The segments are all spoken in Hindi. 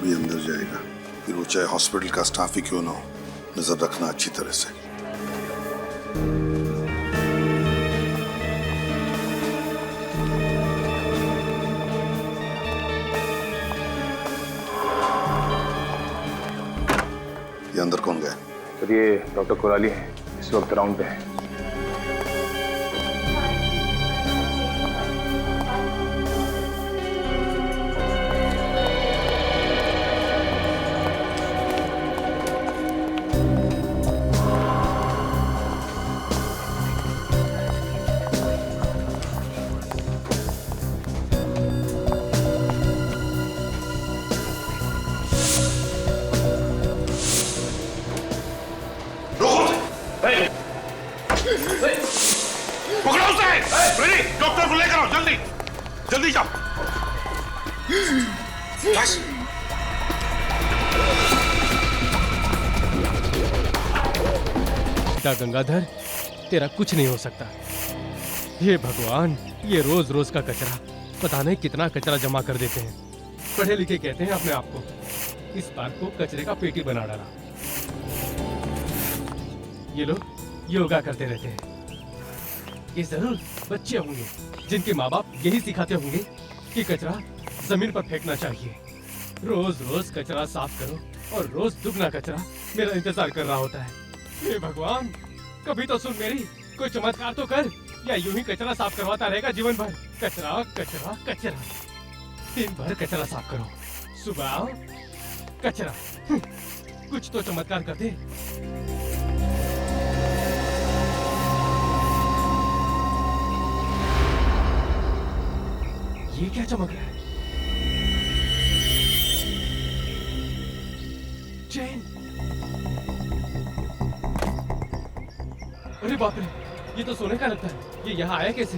भी अंदर जाएगा, फिर वो चाहे हॉस्पिटल का स्टाफ ही क्यों ना हो, नजर रखना अच्छी तरह से। ये अंदर कौन गया? सर ये डॉक्टर कोराली है, इस वक्त राउंड पे है। डॉक्टर को लेकर आओ, जल्दी जल्दी जाओ। बेटा गंगाधर, तेरा कुछ नहीं हो सकता। हे भगवान, ये रोज रोज का कचरा, पता नहीं कितना कचरा जमा कर देते हैं। पढ़े लिखे कहते हैं अपने आप को, इस बार को कचरे का पेटी बना डाला। ये लोग योगा करते रहते हैं। ये जरूर बच्चे होंगे जिनके माँ बाप यही सिखाते होंगे कि कचरा जमीन पर फेंकना चाहिए। रोज रोज कचरा साफ करो और रोज दुगना कचरा मेरा इंतजार कर रहा होता है। हे भगवान, कभी तो सुन मेरी, कोई चमत्कार तो कर, या यूं ही कचरा साफ करवाता रहेगा जीवन भर। कचरा कचरा कचरा, दिन भर कचरा साफ करो, सुबह आओ कचरा। कुछ तो चमत्कार कर दे। ये क्या चमक रहा है? चैन। अरे बाप रे, ये तो सोने का लगता है। ये यहाँ आया कैसे?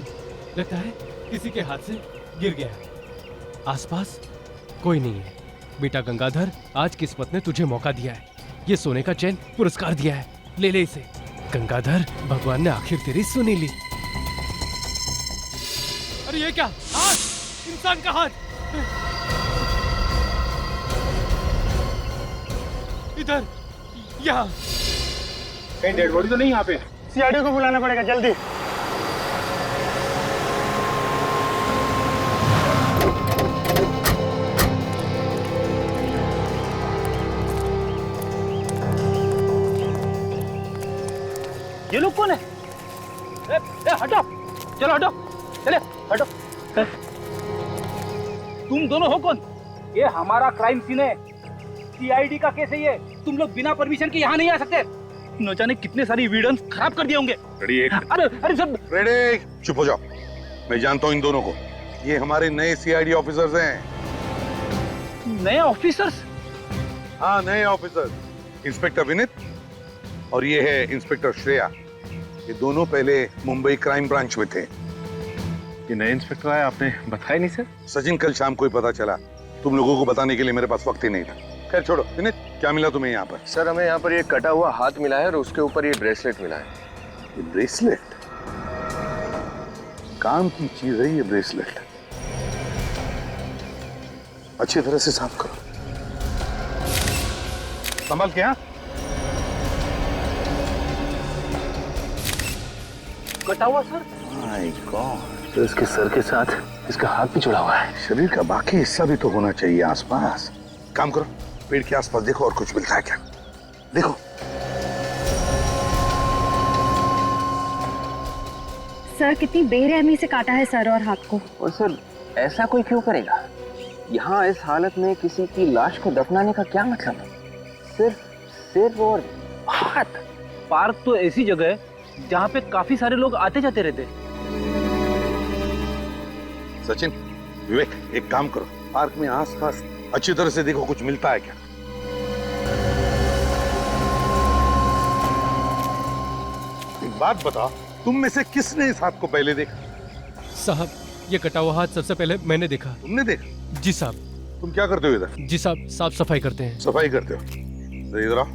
लगता है किसी के हाथ से गिर गया। आसपास कोई नहीं है। बेटा गंगाधर, आज किस्मत ने तुझे मौका दिया है। ये सोने का चैन पुरस्कार दिया है, ले ले इसे। गंगाधर, भगवान ने आखिर तेरी सुनी ली। अरे ये क्या? हाथ, इंसान का हाथ। इधर, यहाँ। कहीं डेड बॉडी तो नहीं यहाँ पे? सीआईडी को बुलाना पड़ेगा जल्दी। ये लोग कौन है? हटो, चलो हटो, चले हटो। तुम दोनों हो कौन? ये हमारा क्राइम सीन है, सीआईडी का केस है ये। तुम लोग बिना परमिशन के यहाँ नहीं आ सकते। न जाने कितने सारी एविडेंस खराब कर दिए होंगे। अरे सब रेडी, चुप हो जाओ। मैं जानता हूँ इन दोनों को, ये हमारे नए सीआईडी ऑफिसर्स हैं। नए ऑफिसर्स? हाँ, नए ऑफिसर्स। इंस्पेक्टर विनीत और ये है इंस्पेक्टर श्रेया। ये दोनों पहले मुंबई क्राइम ब्रांच में थे। ये नए इंस्पेक्टर आए, आपने बताया नहीं सर? सचिन, कल शाम को ही पता चला। तुम लोगों को बताने के लिए मेरे पास वक्त ही नहीं था। खैर छोड़ो। विनीत, क्या मिला तुम्हें यहाँ पर? सर, हमें यहाँ पर ये कटा हुआ हाथ मिला है और उसके ऊपर ये ब्रेसलेट मिला है। ये ब्रेसलेट? काम की चीज है ये ब्रेसलेट। अच्छी तरह से साफ करो। संभाल के। कटा हुआ सर? माय गॉड, तो इसके सर के साथ इसका हाथ भी जुड़ा हुआ है। शरीर का बाकी हिस्सा भी तो होना चाहिए आसपास। काम करो, पेड़ के आसपास देखो और कुछ मिलता है क्या। देखो। सर, कितनी बेरहमी से काटा है सर और हाथ को। और सर, ऐसा कोई क्यों करेगा? यहाँ इस हालत में किसी की लाश को दफनाने का क्या मतलब है? सिर्फ सिर और हाथ। पार्क तो ऐसी जगह है जहाँ पे काफी सारे लोग आते जाते रहते हैं। सचिन, विवेक, एक काम करो, पार्क में आसपास अच्छी तरह से देखो, कुछ मिलता है क्या। एक बात बताओ, तुम में से किसने इस हाथ को पहले देखा? साहब, ये कटा हुआ हाथ सबसे पहले मैंने देखा। तुमने देखा? जी साहब। तुम क्या करते हो इधर? जी साहब, साफ सफाई करते हैं। सफाई करते हो? इधर आओ,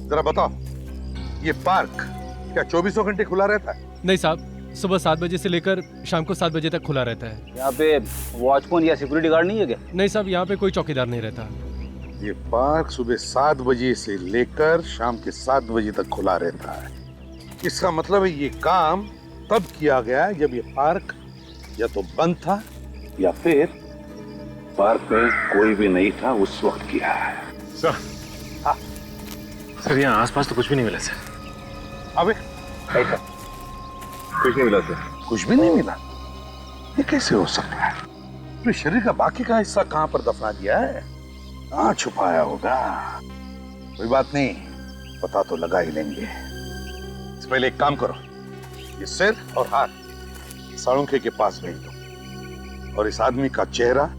जरा बताओ, ये पार्क क्या 24 घंटे खुला रहता है? नहीं साहब, सुबह 7 बजे से लेकर शाम को 7 बजे तक खुला रहता है। यहाँ पे वॉचमैन या सिक्योरिटी गार्ड नहीं है क्या? नहीं साहब, यहाँ पे कोई चौकीदार नहीं रहता। ये पार्क सुबह 7 बजे से लेकर शाम के 7 बजे तक खुला रहता है। इसका मतलब है ये काम तब किया गया है जब ये पार्क या तो बंद था या फिर पार्क में कोई भी नहीं था उस वक्त किया है। सर, सर यहाँ आसपास तो कुछ भी नहीं मिला सर। अबे ऐसा कुछ नहीं मिला सर? कुछ भी नहीं मिला? ये कैसे हो सकता है? तो शरीर का बाकी का हिस्सा कहां पर दफना दिया है? कहां छुपाया होगा? कोई बात नहीं, पता तो लगा ही लेंगे। इससे पहले एक काम करो, ये सिर और हाथ साळुंखे के पास भेज दो और इस आदमी का चेहरा,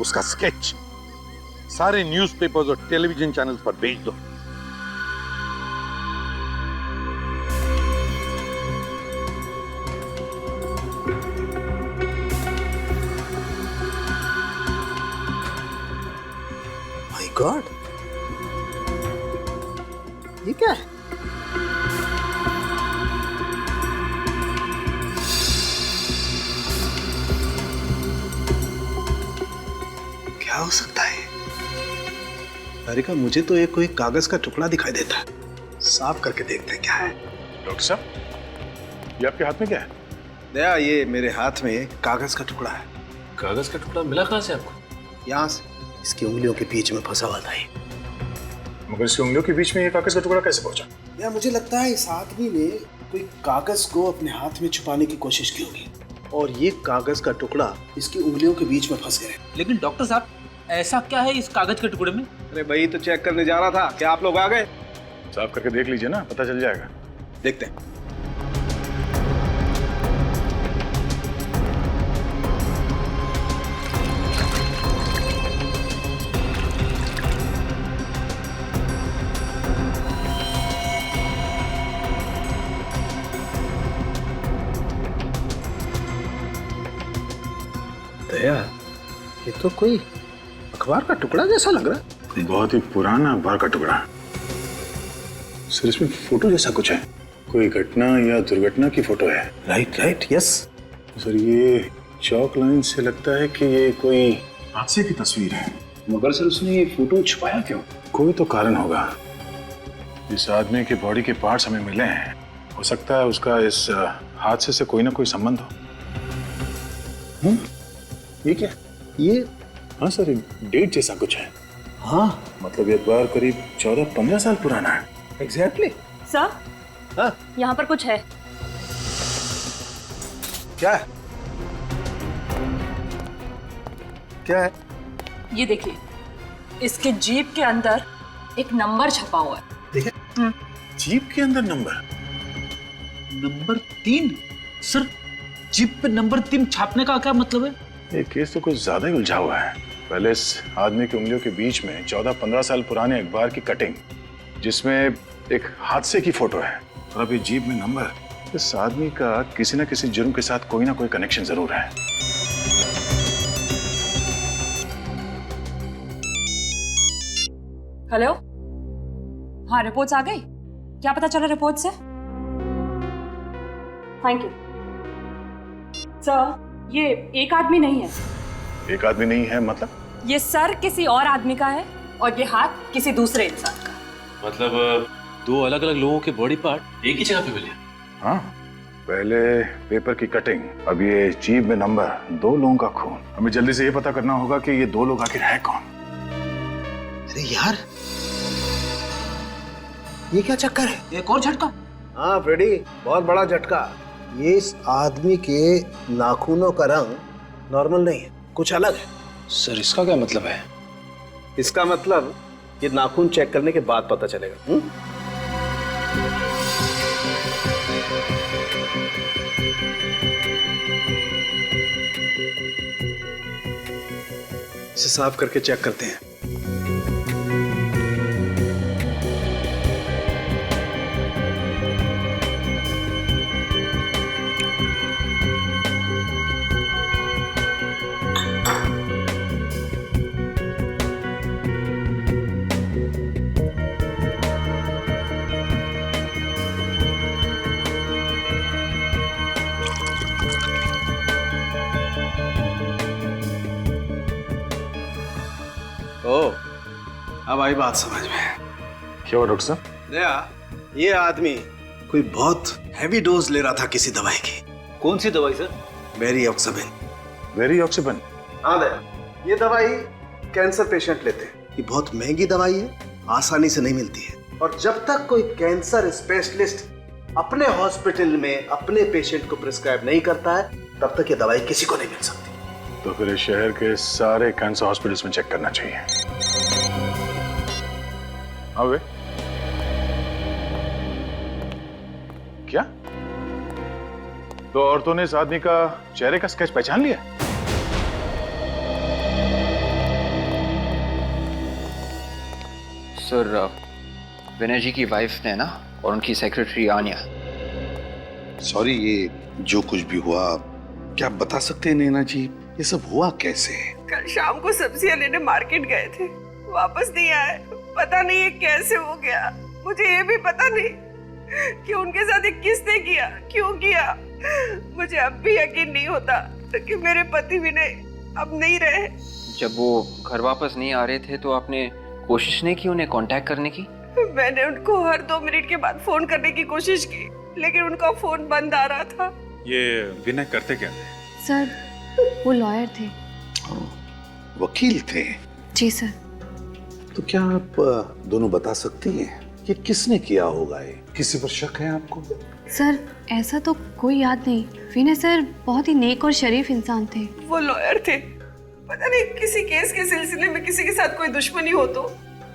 उसका स्केच सारे न्यूज़पेपर्स और टेलीविजन चैनल्स पर भेज दो। माय गॉड, ये क्या है? क्या हो सकता है? तारिका, मुझे तो एक कोई कागज का टुकड़ा दिखाई देता है। साफ करके देखते हैं क्या है। डॉक्टर साहब, ये आपके हाथ में क्या है? दया, ये मेरे हाथ में कागज का टुकड़ा है। कागज का टुकड़ा मिला कहाँ से आपको? यहाँ से, इसकी उंगलियों के बीच में फंसा हुआ था ये। मगर इसकी उंगलियों के बीच में ये कागज का टुकड़ा कैसे पहुंचा? या मुझे लगता है इस आदमी ने कोई कागज को अपने हाथ में छुपाने की कोशिश की होगी और ये कागज का टुकड़ा इसकी उंगलियों के बीच में फंस गया। लेकिन डॉक्टर साहब, ऐसा क्या है इस कागज के टुकड़े में? अरे भाई, तो चेक करने जा रहा था। क्या आप लोग आ गए? साफ करके देख लीजिए ना, पता चल जाएगा। देखते हैं। दया, ये तो कोई अखबार का टुकड़ा जैसा लग रहा है। बहुत ही पुराना अखबार का टुकड़ा। सर, इसमें फोटो जैसा कुछ है। कोई घटना या दुर्घटना की फोटो है। Right right, yes. सर, ये चौक लाइन से लगता है कि ये कोई हादसे की तस्वीर है। मगर सर, उसने ये फोटो छुपाया क्यों? कोई तो कारण होगा। इस आदमी के बॉडी के पार्ट्स हमें मिले हैं, हो सकता है उसका इस हादसे से कोई ना कोई संबंध हो। ये क्या? ये, हाँ सर, डेट जैसा कुछ है। हाँ, मतलब ये अखबार करीब 14-15 साल पुराना है। एग्जैक्टली। सर, हाँ, यहाँ पर कुछ है। क्या है? क्या है? ये देखिए, इसके जीप के अंदर एक नंबर छपा हुआ है। देखिए, जीप के अंदर नंबर। नंबर 3? सर, जीप पे नंबर 3 छापने का क्या मतलब है? ये केस तो कुछ ज्यादा ही उलझा हुआ है। पहले इस आदमी की उंगलियों के बीच में 14-15 साल पुराने अखबार की कटिंग, जिसमें एक हादसे की फोटो है, और अभी जीप में नंबर। इस आदमी का किसी न किसी जुर्म के साथ कोई ना कोई कनेक्शन जरूर है। हेलो, हाँ, रिपोर्ट्स आ गई? क्या पता चला रिपोर्ट से? Thank you sir. ये एक आदमी नहीं है। एक आदमी नहीं है मतलब? ये सर किसी और आदमी का है और ये हाथ किसी दूसरे इंसान का। मतलब दो अलग अलग लोगों के बॉडी पार्ट एक ही जगह पे मिले? हाँ, पहले पेपर की कटिंग, अब ये जीप में नंबर, 2 लोगों का खून। हमें जल्दी से ये पता करना होगा कि ये 2 लोग आखिर है कौन। अरे यार, ये क्या चक्कर है? एक और झटका। हाँ फ्रेडी, बहुत बड़ा झटका। ये इस आदमी के नाखूनों का रंग नॉर्मल नहीं है, कुछ अलग है। सर, इसका क्या मतलब है? इसका मतलब ये नाखून चेक करने के बाद पता चलेगा। इसे साफ करके चेक करते हैं। अब आई बात समझ में। क्या हुआ डॉक्टर साहब? दया, ये आदमी कोई बहुत हैवी डोज ले रहा था किसी दवाई की। कौन सी दवाई सर? वेरिऑक्सिबिन। वेरिऑक्सिबिन? हाँ दया, ये दवाई कैंसर पेशेंट लेते हैं। ये बहुत महंगी दवाई है, आसानी से नहीं मिलती है, और जब तक कोई कैंसर स्पेशलिस्ट अपने हॉस्पिटल में अपने पेशेंट को प्रिस्क्राइब नहीं करता है, तब तक ये दवाई किसी को नहीं मिल सकती। तो फिर इस शहर के सारे कैंसर हॉस्पिटल्स में चेक करना चाहिए। अबे क्या? तो औरतों ने इस आदमी का चेहरे का स्केच पहचान लिया? सर, विनय जी की वाइफ ने ना, और उनकी सेक्रेटरी आन्या। सॉरी, ये जो कुछ भी हुआ, क्या आप बता सकते हैं नैना जी, ये सब हुआ कैसे? कल शाम को सब्जियां लेने मार्केट गए थे, वापस नहीं आए। पता नहीं ये कैसे हो गया। मुझे ये भी पता नहीं कि उनके साथ ये किसने किया, क्यों किया। मुझे अब भी यकीन नहीं होता कि मेरे पति विनय अब नहीं रहे। जब वो घर वापस नहीं आ रहे थे तो आपने कोशिश नहीं की उन्हें कांटेक्ट करने की? मैंने उनको हर 2 मिनट के बाद फोन करने की कोशिश की, लेकिन उनका फोन बंद आ रहा था। ये विनय करते क्या थे? सर, वो लॉयर थे। वकील थे? जी सर। तो क्या आप दोनों बता सकती हैं कि किसने किया होगा? ये किसी पर शक है आपको? सर, ऐसा तो कोई याद नहीं। विनय सर बहुत ही नेक और शरीफ इंसान थे। वो लॉयर थे, पता नहीं किसी केस के सिलसिले में किसी के साथ कोई दुश्मनी हो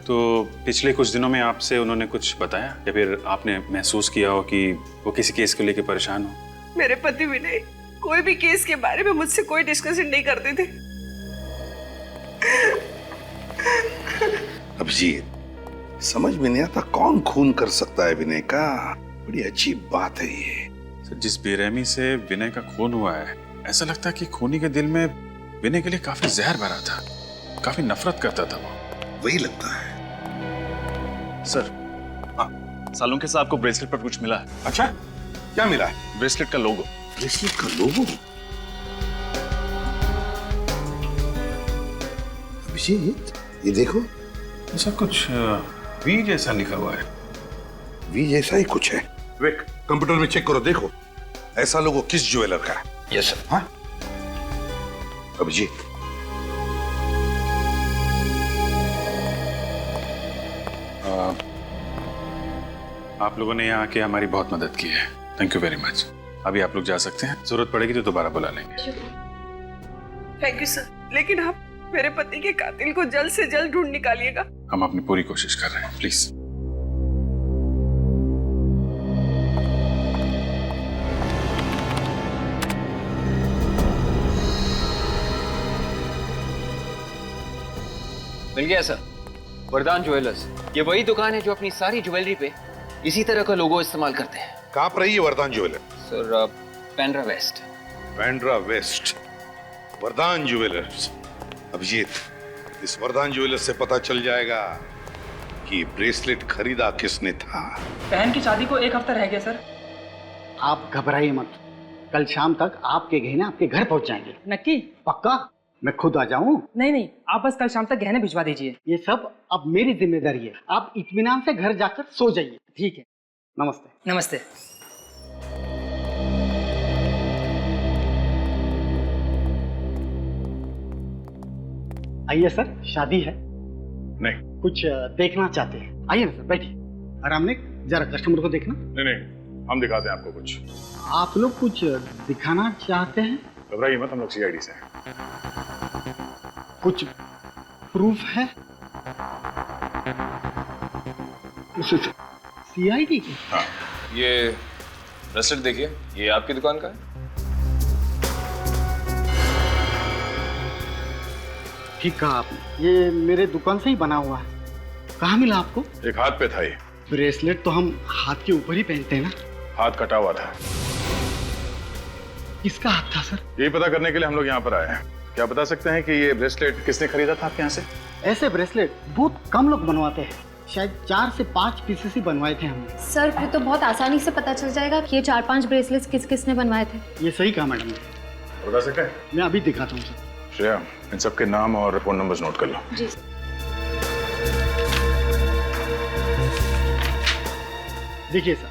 तो पिछले कुछ दिनों में आपसे उन्होंने कुछ बताया, या फिर आपने महसूस किया हो कि वो किसी केस को लेकर परेशान हो? मेरे पति विनय कोई भी केस के बारे में मुझसे कोई डिस्कशन नहीं करते थे। अभिजीत, समझ में नहीं आता कौन खून कर सकता है विनय का। बड़ी अजीब बात है ये। सर, जिस बेरहमी से विनय का खून हुआ है, ऐसा लगता है कि खूनी के दिल में विनय के लिए काफी जहर भरा था, काफी नफरत करता था वो। वही लगता है। सर, सालुंके साहब को ब्रेसलेट पर कुछ मिला है। अच्छा, क्या मिला है? ब्रेसलेट का लोगो। ब्रेसलेट का लोगो? अभिजीत, ये देखो, ऐसा कुछ वी जैसा लिखा हुआ है। वी जैसा ही कुछ है। विक, कंप्यूटर में चेक करो, देखो ऐसा लोगो किस ज्वेलर का है। Yes sir. हाँ अभिजीत, आप लोगों ने यहाँ आके हमारी बहुत मदद की है। Thank you very much. अभी आप लोग जा सकते हैं, जरूरत पड़ेगी तो दोबारा बुला लेंगे। थैंक यू सर, लेकिन आप मेरे पति के कातिल को जल्द से जल्द ढूंढ निकालिएगा। हम अपनी पूरी कोशिश कर रहे हैं, प्लीज। मिल गया सर, वरदान ज्वेलर्स। ये वही दुकान है जो अपनी सारी ज्वेलरी पे इसी तरह का लोगो इस्तेमाल करते हैं। कहाँ पर है ये Vardan jeweller? Sir, Bandra west. Bandra west, Vardan jewellers. Abhijit, इस वरदान ज्वेलर्स से पता चल जाएगा कि ब्रेसलेट खरीदा किसने था। बहन की शादी को 1 हफ्ता रह गया सर। आप घबराइए मत, कल शाम तक आपके गहने आपके घर पहुंच जाएंगे। नक्की? पक्का? मैं खुद आ जाऊं? नहीं, आप बस कल शाम तक गहने भिजवा दीजिए। ये सब अब मेरी जिम्मेदारी है। आप इत्मीनान से घर जाकर सो जाइए। ठीक है, नमस्ते। नमस्ते। आइए सर, शादी है। नहीं कुछ देखना चाहते हैं? आइए ना सर, बैठिए। आराम ने जरा कस्टमर को देखना। नहीं, हम दिखाते हैं आपको कुछ। आप लोग कुछ दिखाना चाहते हैं? घबराइए मत, हम लोग सीआईडी से हैं। कुछ प्रूफ है? सीआईडी? हाँ, ये ब्रेसलेट देखिए, ये आपकी दुकान का है। ठीक कहा आपने, ये मेरे दुकान से ही बना हुआ है। कहाँ मिला आपको? एक हाथ पे था ये। ब्रेसलेट तो हम हाथ के ऊपर ही पहनते हैं ना। हाथ कटा हुआ था। किसका हाथ था सर? यही पता करने के लिए हम लोग यहाँ पर आए हैं। क्या बता सकते हैं कि ये ब्रेसलेट किसने खरीदा था आपके यहाँ से? ऐसे ब्रेसलेट बहुत कम लोग बनवाते हैं, शायद 4 से 5 पीसेस ही बनवाए थे हमने। सर, फिर तो बहुत आसानी से पता चल जाएगा कि ये 4-5 ब्रेसलेट्स किस किसने बनवाए थे। ये सही कहा मैडम ने। बता सकते हैं? मैं अभी दिखाता हूँ सर। श्रेया, इन सबके नाम और फोन नंबर्स नोट कर लो। जी। देखिए सर।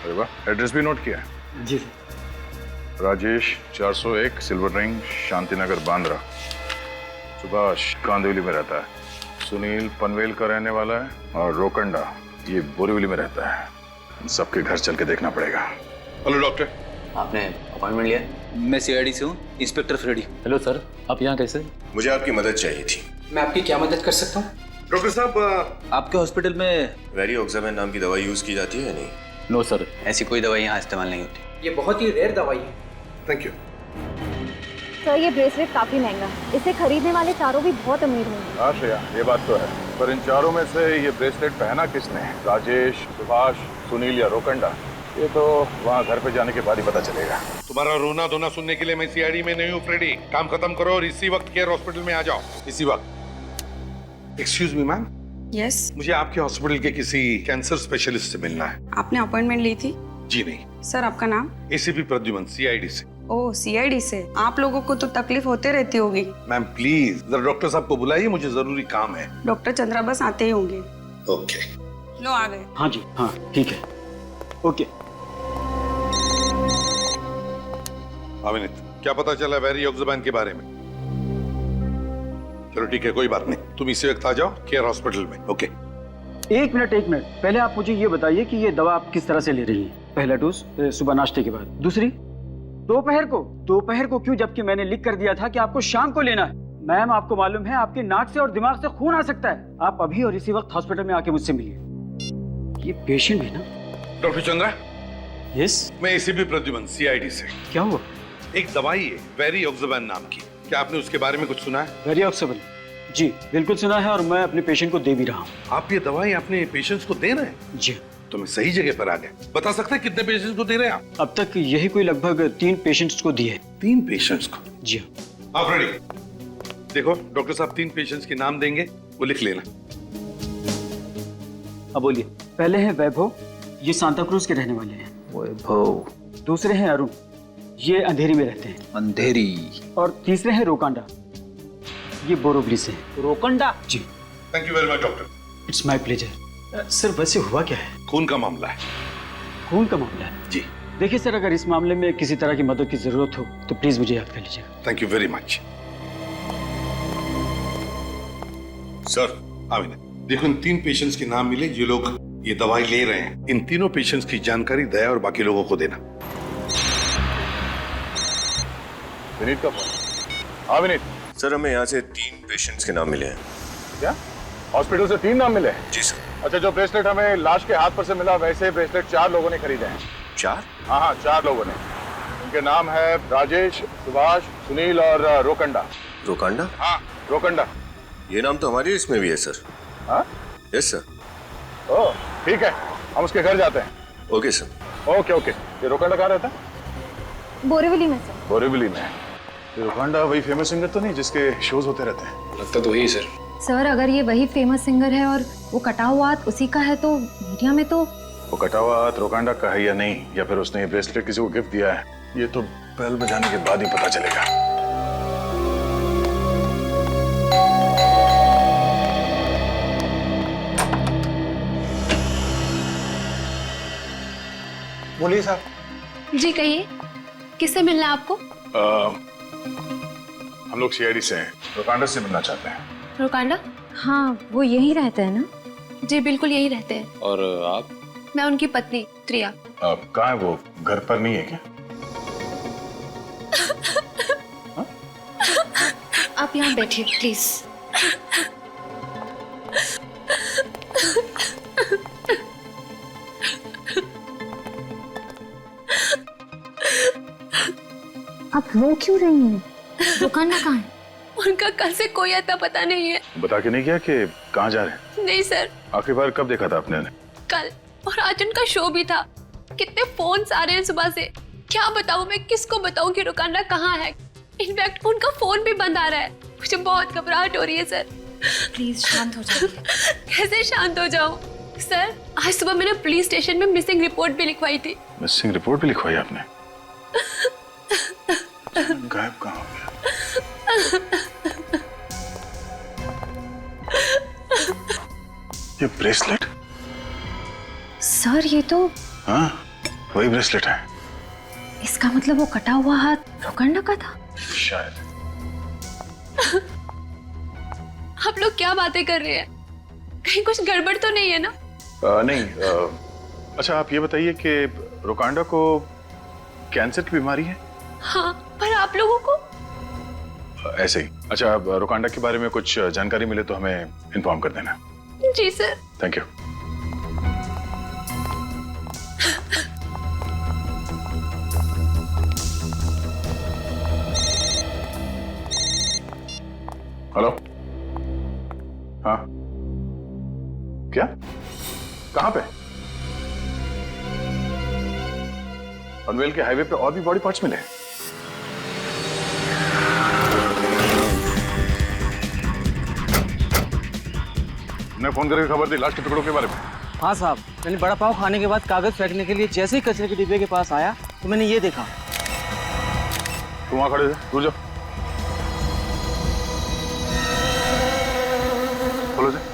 अरे वाह, एड्रेस भी नोट किया है? जी sir. Rajesh 401 silver ring, Shantinagar, Bandra. Subhash Kandivali में रहता है। सुनील पनवेल का रहने वाला है, और रोकंडा ये बोरीवली में रहता है। इन सबके घर चल के देखना पड़ेगा। हेलो डॉक्टर, आपने अपॉइंटमेंट लिया? मैं सीआईडी से हूँ, इंस्पेक्टर फ्रेडी। हेलो सर, आप यहाँ कैसे? मुझे आपकी मदद चाहिए थी। मैं आपकी क्या मदद कर सकता हूँ? डॉक्टर साहब, आपके हॉस्पिटल में वेरियोक्साबेन नाम की दवाई यूज की जाती है या नहीं? नो सर, ऐसी कोई दवाई यहाँ इस्तेमाल नहीं होती। ये बहुत ही रेयर दवाई है। Thank you. सर ये ब्रेसलेट काफी महंगा है, इसे खरीदने वाले चारों भी बहुत अमीर होंगे। हाँ श्रेया, ये बात तो है, पर इन चारों में से ये ब्रेसलेट पहना किसने? राजेश, सुभाष, सुनील या रोकंडा? ये तो वहाँ घर पे जाने के बाद ही पता चलेगा। तुम्हारा रोना धोना सुनने के लिए मैं सीआईडी में नहीं हूँ फ्रेडी। काम खत्म करो और इसी वक्त केयर हॉस्पिटल में आ जाओ, इसी वक्त। Excuse me ma'am. यस, मुझे आपके हॉस्पिटल के किसी कैंसर स्पेशलिस्ट से मिलना है। आपने अपॉइंटमेंट ली थी? जी नहीं। सर आपका नाम? एसीपी प्रद्युमन, सीआईडी से। ओह, सीआईडी से। आप लोगों को तो तकलीफ होते रहती होगी। मैम प्लीज जरा डॉक्टर साहब को बुलाइए, मुझे जरूरी काम है। डॉक्टर चंद्रा बस आते ही होंगे। ओके। लो आ गए। हाँ जी, हाँ ठीक है, ओके। अविनीत, क्या पता चला वेरियोक्साबेन के बारे में? चलो ठीक है, कोई बात नहीं, तुम इसी वक्त आ जाओ केयर हॉस्पिटल में। ओके। एक मिनट, पहले आप मुझे ये बताइए कि ये दवा आप किस तरह से ले रही हैं? पहला डोज सुबह नाश्ते के बाद, दूसरी दोपहर को क्यों, जबकि मैंने लिख कर दिया था कि आपको शाम को लेना है। मैम आपको मालूम है आपके नाक से और दिमाग से खून आ सकता है। आप अभी और इसी वक्त हॉस्पिटल में आके मुझसे मिलिए। ये पेशेंट है ना? डॉक्टर चंद्रा। यस। मैं एसीपी प्रद्युमन, सीआईडी से। क्या हुआ? एक दवाई है वेरियोक्साबेन नाम की, क्या आपने उसके बारे में कुछ सुना है? वेरियोक्साबेन? जी बिल्कुल सुना है, और मैं अपने पेशेंट को दे भी रहा हूँ। आप ये दवाई अपने पेशेंट्स को दे रहे हैं? जी। तो मैं सही जगह पर आ गया। बता सकते हैं कितने पेशेंट्स को दे रहे हैं आप? अब तक यही कोई लगभग 3 पेशेंट्स को दिए। 3 पेशेंट्स को? जी हाँ। आप रेडी? देखो डॉक्टर साहब 3 पेशेंट्स के नाम देंगे, वो लिख लेना। अब बोलिए। पहले है वैभव, ये सांता क्रूज के रहने वाले हैं। वैभव। दूसरे हैं अरुण, ये अंधेरी में रहते हैं। अंधेरी। और तीसरे हैं रोकांडा, ये बोरीवली से। रोकंडा? जी। Thank you very much doctor. It's my pleasure. Sir वैसे हुआ क्या है? खून का मामला है। खून का मामला है? जी। देखिए सर, अगर इस मामले में किसी तरह की मदद की जरूरत हो तो प्लीज मुझे याद कर लीजिएगा। Thank you very much. Sir Amina, देखो इन 3 पेशेंट्स के नाम मिले जो लोग ये दवाई ले रहे हैं। इन तीनों पेशेंट्स की जानकारी दया और बाकी लोगों को देना। विनीत का फोन। हाँ विनीत। सर हमें यहाँ से 3 पेशेंट्स के नाम मिले हैं। क्या? हॉस्पिटल से 3 नाम मिले हैं? जी सर। अच्छा, जो ब्रेसलेट हमें लाश के हाथ पर से मिला, वैसे ब्रेसलेट 4 लोगों ने खरीदे हैं। 4? हाँ, 4 लोगों ने। उनके नाम है राजेश, सुभाष, सुनील और रोकंडा। रोकंडा? हाँ, रोकंडा। ये नाम तो हमारी लिस्ट में भी है सर। हाँ? Yes sir. ओह ठीक है, हम उसके घर जाते हैं। Okay sir. ओके। ये रोकंडा कहाँ रहता है? बोरीवली में सर। बोरीवली में। ये रोकंडा वही फेमस सिंगर तो नहीं जिसके शोज होते रहते हैं? लगता तो वही सर। सर अगर ये वही फेमस सिंगर है और वो कटा हुआ हाथ उसी का है तो मीडिया में तो वो कटा हुआ हाथ रोकंडा का है या नहीं, या फिर उसने ये ब्रेसलेट किसी को गिफ्ट दिया है, ये तो बेल बजाने के बाद ही पता चलेगा। बोलिए साहब। जी कहिए, किससे मिलना है आपको? हम लोग सीआईडी से हैं, रोकंडा से मिलना चाहते हैं। रोकांडा? हाँ वो यहीं रहते हैं ना? जी बिल्कुल यहीं रहते हैं। और आप? मैं उनकी पत्नी त्रिया। कहाँ है वो? घर पर नहीं है क्या? आप यहाँ बैठिए प्लीज। आप रो क्यों रही हैं? रोकांडा कहाँ है? उनका कल से कोई अता पता नहीं है। बता के नहीं गया कि कहाँ जा रहे हैं? नहीं सर। आखिरी बार कब देखा था आपने उन्हें? कल, और आज उनका शो भी था। कितने फोन्स आ रहे हैं सुबह से, क्या बताऊं मैं, किसको बताऊं कि रोकांडा कहाँ है। इनफैक्ट उनका फोन भी बंद आ रहा है। मुझे बहुत घबराहट हो रही है सर। प्लीज शांत हो जाइए। कैसे शांत हो जाऊं सर? आज सुबह मैंने पुलिस स्टेशन में मिसिंग रिपोर्ट भी लिखवाई थी। मिसिंग रिपोर्ट भी लिखवाई आपने? गायब कहाँ हो गया? ये ब्रेसलेट सर ये तो हाँ, वही ब्रेसलेट है। इसका मतलब वो कटा हुआ हाथ रोकंडा का था। शायद। आप लोग क्या बातें कर रहे हैं? कहीं कुछ गड़बड़ तो नहीं है ना? नहीं। अच्छा आप ये बताइए कि रोकांडा को कैंसर की बीमारी है? हाँ, पर आप लोगों को? ऐसे ही। अच्छा रोकांडा के बारे में कुछ जानकारी मिले तो हमें इन्फॉर्म कर देना। जी सर। Thank you. हेलो। हाँ क्या? कहाँ पे? पनवेल के हाईवे पे और भी बॉडी पार्ट्स मिले? मैं फोन करके खबर दी लाश के टुकड़ों के बारे में। हाँ साहब, मैंने बड़ा पाव खाने के बाद कागज फेंकने के लिए जैसे ही कचरे के डिब्बे के पास आया तो मैंने ये देखा। तुम वहां खड़े थे, दूर जाओ। खोलो से।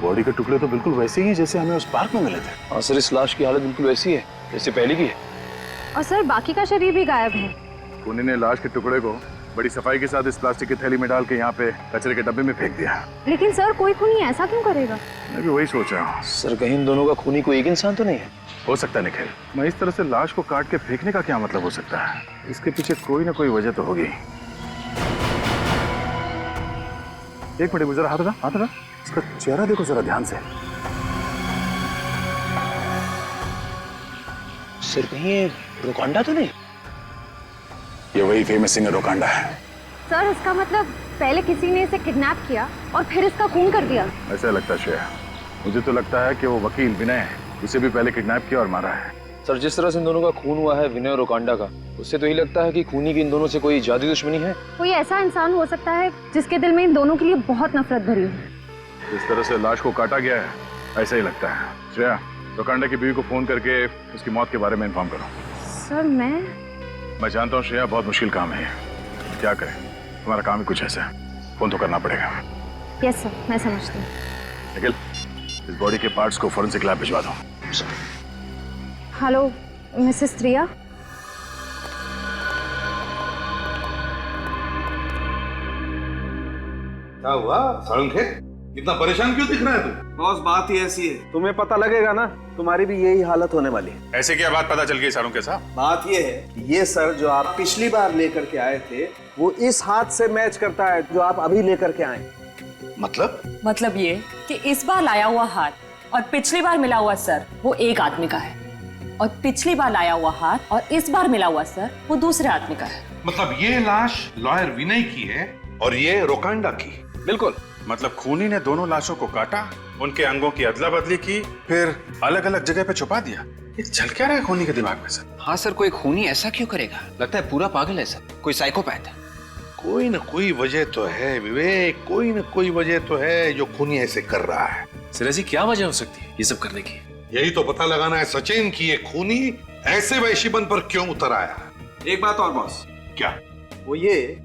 बॉडी के टुकड़े तो बिल्कुल वैसे ही हैं जैसे हमें उस पार्क में मिले थे। हाँ सर, इस लाश की हालत बिल्कुल वैसी है जैसे पहले की है। और सर बाकी का शरीर भी गायब है। खूनी ने लाश के टुकड़े को बड़ी सफाई के साथ इस प्लास्टिक की थैली में डाल के यहाँ पे कचरे के डब्बे में फेंक दिया। लेकिन सर कोई खूनी ऐसा क्यों करेगा? मैं भी वही सोच रहा हूँ। सर कहीं इन दोनों का खूनी कोई एक इंसान तो नहीं है? हो सकता है निखिल, मैं इस तरह से लाश को काट के फेंकने का क्या मतलब हो सकता है? इसके पीछे कोई ना कोई वजह तो होगी। एक मिनट जरा हाथ हटा। इसका चेहरा देखो जरा ध्यान से। सर कहीं ये रोकांडा तो नहीं? ये वही फेमस सिंगर रोकांडा है। सर इसका मतलब पहले किसी ने इसे किडनैप किया और फिर इसका खून कर दिया। ऐसा लगता है श्रेया। मुझे तो लगता है कि वो वकील विनय है, उसे भी पहले किडनैप किया और मारा है। सर जिस तरह से इन दोनों का खून हुआ है विनय और रोकांडा का, उससे तो यही लगता है कि खूनी की इन दोनों से कोई जादुई दुश्मनी है। कोई ऐसा इंसान हो सकता है जिसके दिल में इन दोनों के लिए बहुत नफरत भरी हो। जिस तरह से लाश को काटा गया है ऐसा ही लगता है। श्रेया, रोकांडा की बीवी को फोन करके उसकी मौत के बारे में इन्फॉर्म करो। सर मैं जानता हूँ श्रेया, बहुत मुश्किल काम है। क्या करें, तुम्हारा काम ही कुछ ऐसा है, फोन तो करना पड़ेगा। यस सर, मैं समझती हूँ। निखिल, इस बॉडी के पार्ट्स को फॉरेंसिक लैब भिजवा दो। हेलो मिसेस त्रिया। क्या हुआ साळुंखे, इतना परेशान क्यों दिख रहा है तू? बॉस बात ही ऐसी है, तुम्हें पता लगेगा ना, तुम्हारी भी यही हालत होने वाली है। ऐसे क्या बात पता चल गई साळुंखे साहब? बात ये है, ये सर जो आप पिछली बार लेकर के आए थे वो इस हाथ से मैच करता है जो आप अभी लेकर के आए। मतलब ये कि इस बार लाया हुआ हाथ और पिछली बार मिला हुआ सर वो एक आदमी का है, और पिछली बार लाया हुआ हाथ और इस बार मिला हुआ सर वो दूसरे आदमी का है। मतलब ये लाश लॉयर विनय की है और ये रोकांडा की? बिल्कुल। मतलब खूनी ने दोनों लाशों को काटा, उनके अंगों की अदला बदली की, फिर अलग अलग जगह पे छुपा दिया। ये चल क्या रहा है खूनी के दिमाग में सर? हाँ सर, कोई खूनी ऐसा क्यों करेगा? लगता है पूरा पागल है सर, कोई साइकोपैथ है। कोई ना कोई वजह तो है विवेक, कोई ना कोई वजह तो है जो खूनी ऐसे कर रहा है। सर ऐसी क्या वजह हो सकती है ये सब करने की? यही तो पता लगाना है सचिन की ये खूनी ऐसे वैश्यपन पर क्यों उतर आया। एक बात और बॉस। क्या? वो ये,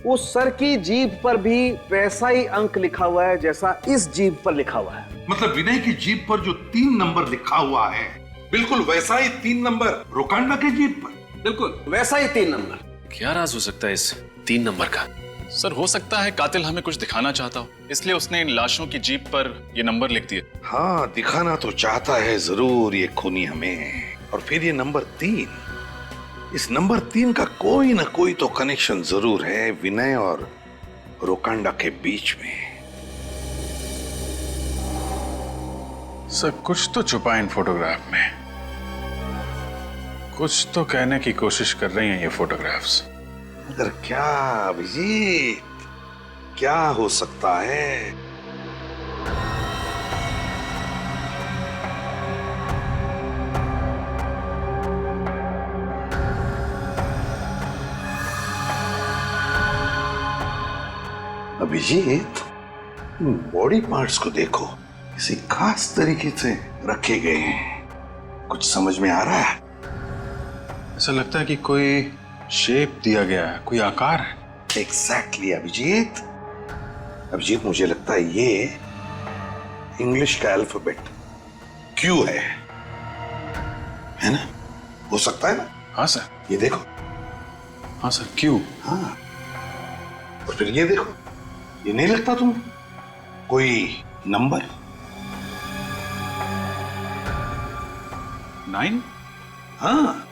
उस सर की जीभ पर भी वैसा ही अंक लिखा हुआ है जैसा इस जीभ पर लिखा हुआ है। मतलब विनय की जीभ पर जो 3 नंबर लिखा हुआ है बिल्कुल वैसा ही 3 नंबर रोकांडा के जीभ पर, बिल्कुल वैसा ही 3 नंबर। क्या राज हो सकता है इस 3 नंबर का? सर हो सकता है कातिल हमें कुछ दिखाना चाहता हो, इसलिए उसने इन लाशों की जीभ पर ये नंबर लिख दिए। हाँ, दिखाना तो चाहता है जरूर ये खूनी हमें। और फिर ये नंबर 3, इस नंबर 3 का कोई ना कोई तो कनेक्शन जरूर है विनय और रोकांडा के बीच में। सर कुछ तो छुपा इन फोटोग्राफ में, कुछ तो कहने की कोशिश कर रही हैं ये फोटोग्राफ्स। मगर क्या अभिजीत, क्या हो सकता है? अभिजीत, बॉडी पार्ट्स को देखो, किसी खास तरीके से रखे गए हैं। कुछ समझ में आ रहा है? ऐसा लगता है कि कोई शेप दिया गया है, कोई आकार है। एग्जैक्टली अभिजीत। अभिजीत मुझे लगता है ये इंग्लिश का अल्फाबेट क्यू है ना? हो सकता है ना? हाँ सर। ये देखो। हाँ सर, क्यू। हाँ, और फिर ये देखो, ये नहीं लगता तुम्हें कोई नंबर? 9? हाँ,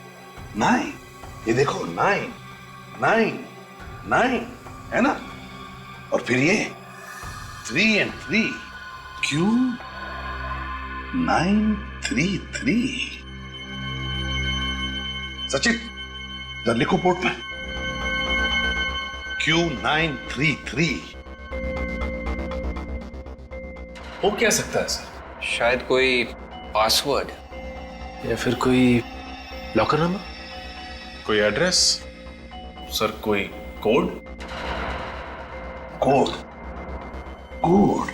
9। ये देखो, 9 9 9 है ना? और फिर ये 3 and 3 क्यों 933। सचिन इधर लिखो बोर्ड पे Q933। हो क्या सकता है सर? शायद कोई पासवर्ड या फिर कोई लॉकर नंबर, कोई एड्रेस, सर कोई कोड। Code code.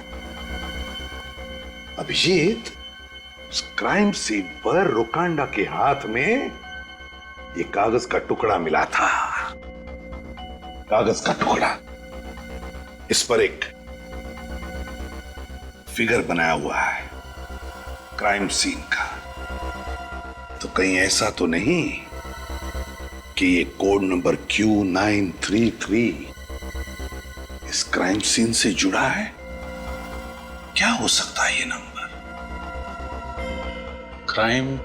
अभिजीत, उस क्राइम सीन पर रोकांडा के हाथ में ये कागज का टुकड़ा मिला था। कागज का टुकड़ा, इस पर एक फिगर बनाया हुआ है क्राइम सीन का। तो कहीं ऐसा तो नहीं कि ये कोड नंबर Q933 इस क्राइम सीन से जुड़ा है? क्या हो सकता है ये नंबर? क्राइम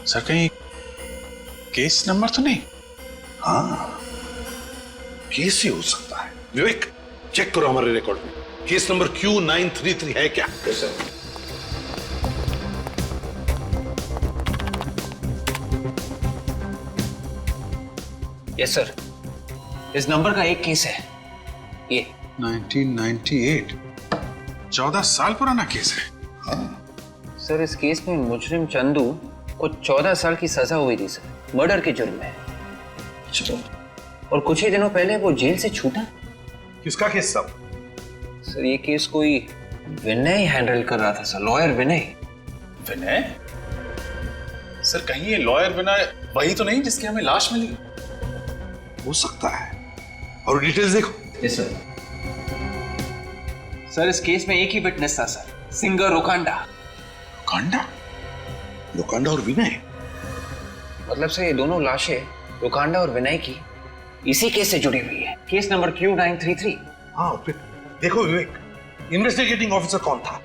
सर, कहीं केस नंबर तो नहीं? हाँ, केस ही हो सकता है। विवेक, चेक करो हमारे रिकॉर्ड में केस नंबर Q933 है क्या? यस सर, इस नंबर का एक केस है, ये 1998, 14 साल पुराना केस है। सर इस केस में मुजरिम चंदू को 14 साल की सजा हुई थी सर, मर्डर के जुर्म में। चलो, और कुछ ही दिनों पहले वो जेल से छूटा। किसका केस सब? सर ये केस कोई विनय हैंडल कर रहा था सर, लॉयर विनय। विनय? सर कहीं ये लॉयर विनय वही तो नहीं जिसकी हमें लाश मिली? हो सकता है। और डिटेल्स देखो। Yes sir. सर इस केस में एक ही विटनेस था सर, सिंगर रोकांडा। रोकांडा? रोकांडा और विनय? मतलब से ये दोनों लाशें रोकांडा और विनय की इसी केस से जुड़ी हुई है, केस नंबर Q933। हाँ, फिर देखो विवेक, इन्वेस्टिगेटिंग ऑफिसर कौन था?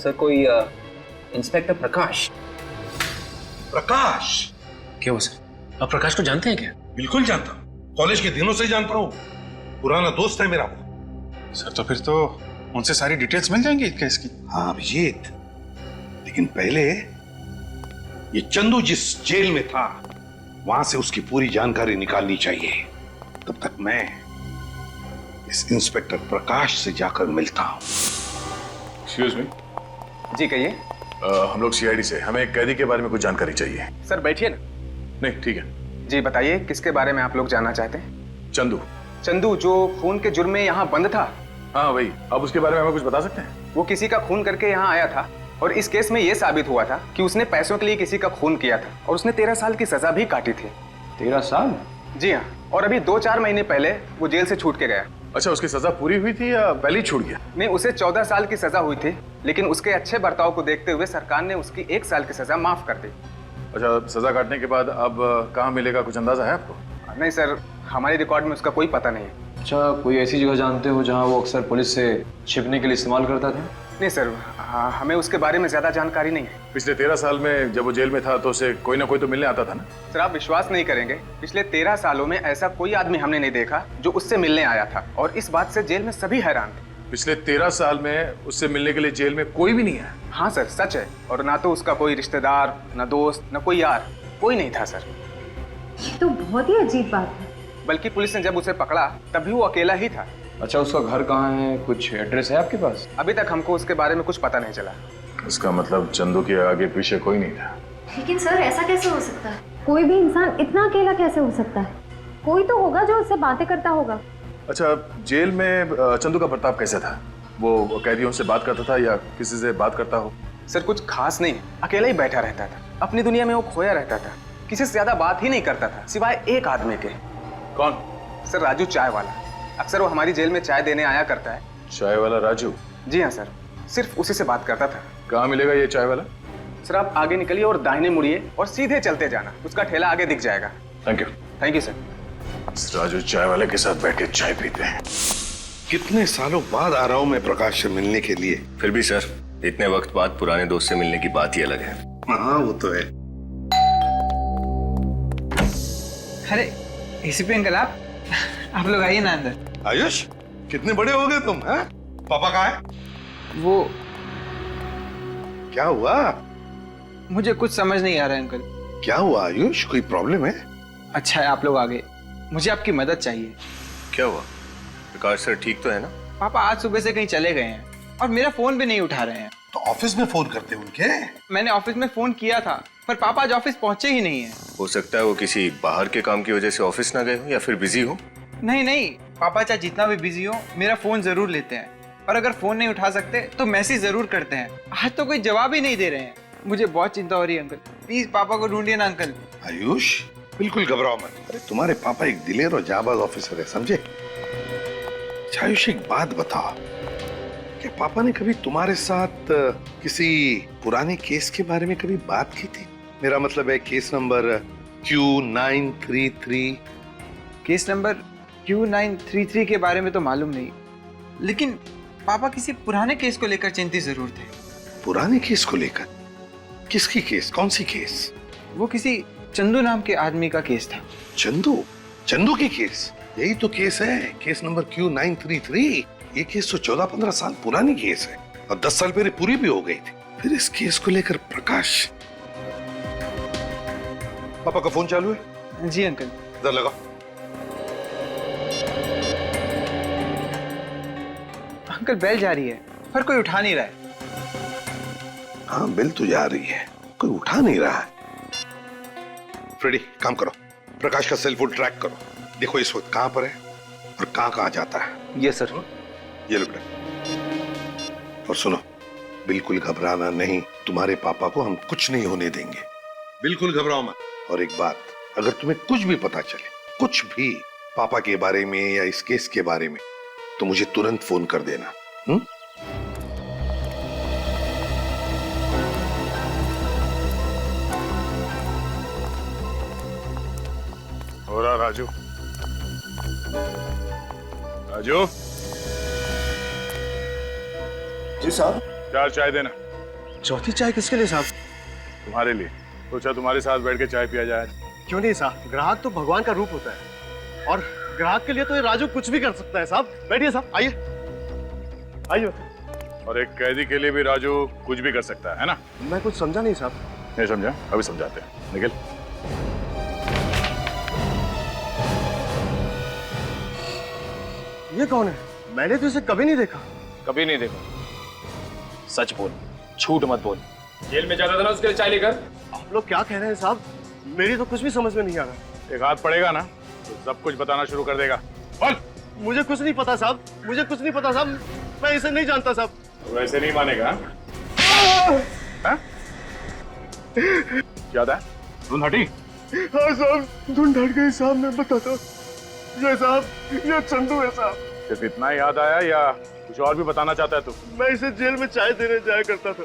सर कोई इंस्पेक्टर प्रकाश। प्रकाश? क्या हुआ सर, आप प्रकाश को जानते हैं क्या? बिल्कुल जानता हूँ, कॉलेज के दिनों से जानता हूँ, पुराना दोस्त है मेरा वो। सर तो फिर तो उनसे सारी डिटेल्स मिल जाएंगी केस की। हाँ अभिजीत, लेकिन पहले ये चंदू जिस जेल में था वहां से उसकी पूरी जानकारी निकालनी चाहिए। तब तक मैं इस इंस्पेक्टर प्रकाश से जाकर मिलता हूं। Excuse me. जी कहिए। हम लोग सीआईडी से, हमें एक कैदी के बारे में कुछ जानकारी चाहिए। सर बैठिए ना। नहीं ठीक है। जी बताइए, किसके बारे में आप लोग जानना चाहते हैं? चंदू। चंदू जो खून के जुर्म में यहाँ बंद था? हाँ वही। अब उसके बारे में हमें कुछ बता सकते हैं? वो किसी का खून करके यहाँ आया था और इस केस में ये साबित हुआ था कि उसने पैसों के लिए किसी का खून किया था और उसने 13 साल की सजा भी काटी थी। 13 साल? जी हाँ, और अभी 2-4 महीने पहले वो जेल से छूट के गया। अच्छा, उसकी सजा पूरी हुई थी या पहले ही छूट गया? नहीं, उसे 14 साल की सजा हुई थी, लेकिन उसके अच्छे बर्ताव को देखते हुए सरकार ने उसकी 1 साल की सजा माफ कर दी। अच्छा, सजा काटने के बाद अब कहाँ मिलेगा, कुछ अंदाजा है आपको? नहीं सर, हमारे रिकॉर्ड में उसका कोई पता नहीं है। अच्छा, कोई ऐसी जगह जानते हो जहाँ वो अक्सर पुलिस से छिपने के लिए इस्तेमाल करता था? नहीं सर, हमें उसके बारे में ज्यादा जानकारी नहीं है। पिछले 13 साल में जब वो जेल में था तो उसे कोई ना कोई तो मिलने आता था ना? सर आप विश्वास नहीं करेंगे, पिछले 13 सालों में ऐसा कोई आदमी हमने नहीं देखा जो उससे मिलने आया था, और इस बात से जेल में सभी हैरान थे। पिछले 13 साल में उससे मिलने के लिए जेल में कोई भी नहीं है? हाँ सर, सच है। और ना तो उसका कोई रिश्तेदार, ना दोस्त, ना कोई यार, कोई नहीं था सर। ये तो बहुत ही अजीब बात है। बल्कि पुलिस ने जब उसे पकड़ा तब भी वो अकेला ही था। अच्छा, उसका घर कहाँ है, कुछ एड्रेस है आपके पास? अभी तक हमको उसके बारे में कुछ पता नहीं चला। इसका मतलब चंदू के आगे पीछे कोई नहीं था। लेकिन सर ऐसा कैसे हो सकता है? कोई भी इंसान इतना अकेला कैसे हो सकता है? कोई तो होगा जो उससे बातें करता होगा। अच्छा, जेल में चंदू का बर्ताव कैसा था? वो कैदियों से बात करता था या किसी से बात करता हो? सर कुछ खास नहीं, अकेला ही बैठा रहता था, अपनी दुनिया में वो खोया रहता था। किसी से ज्यादा बात ही नहीं करता था सिवाय एक आदमी के। कौन? सर राजू चाय वाला। अक्सर वो हमारी जेल में चाय देने आया करता है। चाय वाला राजू? जी हाँ सर, सिर्फ उसी से बात करता था। कहाँ मिलेगा ये चाय वाला? सर आप आगे निकलिए और दाहिने मुड़िए और सीधे चलते जाना, उसका ठेला आगे दिख जाएगा। Thank you. Thank you sir. Raju चाय वाले के साथ बैठ के चाय पीते हैं। कितने सालों बाद आ रहा हूं मैं प्रकाश से मिलने के लिए। फिर भी सर, इतने वक्त बाद पुराने दोस्त से मिलने की बात ही अलग है। हाँ वो तो है। अरे एसीपी अंकल आप लोग आइए ना अंदर। आयुष, कितने बड़े हो गए तुम, हैं? पापा कहाँ है? वो क्या हुआ? मुझे कुछ समझ नहीं आ रहा है अंकल। क्या हुआ आयुष, कोई प्रॉब्लम है? अच्छा है आप लोग आ गए, मुझे आपकी मदद चाहिए। क्या हुआ? प्रकाश सर ठीक तो है ना? पापा आज सुबह से कहीं चले गए हैं और मेरा फोन भी नहीं उठा रहे हैं। तो ऑफिस में फोन करते उनके? मैंने ऑफिस में फोन किया था पर पापा आज ऑफिस पहुंचे ही नहीं है। हो सकता है वो किसी बाहर के काम की वजह से ऑफिस ना गए हो या फिर बिजी हो। नहीं, पापा चाहे जितना भी बिजी हो मेरा फोन जरूर लेते हैं, और अगर फोन नहीं उठा सकते तो मैसेज जरूर करते हैं। आज तो कोई जवाब ही नहीं दे रहे हैं। मुझे बहुत चिंता हो रही है अंकल, प्लीज पापा को ढूंढिए ना अंकल। आयुष बिल्कुल घबराओ मत। अरे तुम्हारे पापा एक दिलेर और जाबाज ऑफिसर है, समझे? आयुष एक बात बताओ, क्या पापा ने कभी तुम्हारे साथ किसी पुराने केस के बारे में कभी बात की थी? मेरा मतलब है case number Q933। Case number Q933 के बारे में तो मालूम नहीं, लेकिन पापा किसी पुराने केस को लेकर चिंतित जरूर थे। पुराने केस को लेकर? किसकी केस? कौन सी केस? वो किसी चंदू नाम के आदमी का केस था। चंदू? चंदू की केस? यही तो केस है, केस नंबर Q933। ये केस तो 14-15 साल पुरानी केस है और 10 साल पहले पूरी भी हो गई थी। फिर इस केस को लेकर प्रकाश। पापा का फोन चालू है? जी अंकल। इधर लगाओ। अंकल बेल जा रही है पर कोई उठा नहीं रहा है। हाँ बेल तो जा रही है, कोई उठा नहीं रहा है। फ्रेडी काम करो, प्रकाश का सेल फोन ट्रैक करो, देखो इस वक्त कहां पर है और कहां जाता है। Yes sir. ये लो बेटा। और सुनो, बिल्कुल घबराना नहीं, तुम्हारे पापा को हम कुछ नहीं होने देंगे, बिल्कुल घबराओ मत। और एक बात, अगर तुम्हें कुछ भी पता चले, कुछ भी पापा के बारे में या इस केस के बारे में, तो मुझे तुरंत फोन कर देना। हो रहा राजू? राजू जी साहब। 4 चाय देना। चौथी चाय किसके लिए साहब? तुम्हारे लिए। सोचा तुम्हारे साथ बैठ के चाय पिया जाए। क्यों नहीं साहब, ग्राहक तो भगवान का रूप होता है और ग्राहक के लिए तो ये राजू कुछ भी कर सकता है साहब। बैठिए साहब, आइए आइए। और एक कैदी के लिए भी राजू कुछ भी कर सकता है ना? मैं कुछ समझा नहीं साहब। नहीं समझा? अभी समझाते हैं, निकल। ये कौन है? मैंने तो इसे कभी नहीं देखा। कभी नहीं देखा? सच बोल, झूठ मत बोल। जेल में जाता था ना उसके लिए चाय लेकर? आप लोग क्या कह रहे हैं साहब? मेरी तो कुछ भी समझ में नहीं आ रहा। एक हाथ पड़ेगा ना तो सब कुछ बताना शुरू कर देगा। बोल। मुझे कुछ नहीं पता साहब, मुझे कुछ नहीं पता साहब, मैं इसे नहीं जानता साहब। वैसे नहीं मानेगा? हाँ? क्या था? धुन हटी? हाँ साहब, धुन हट गई साहब, मैं बताता हूँ। ये साहब, ये चंदू है साहब। सिर्फ इतना याद आया या कुछ और भी बताना चाहता है तू? मैं इसे जेल में चाय देने जाया करता था,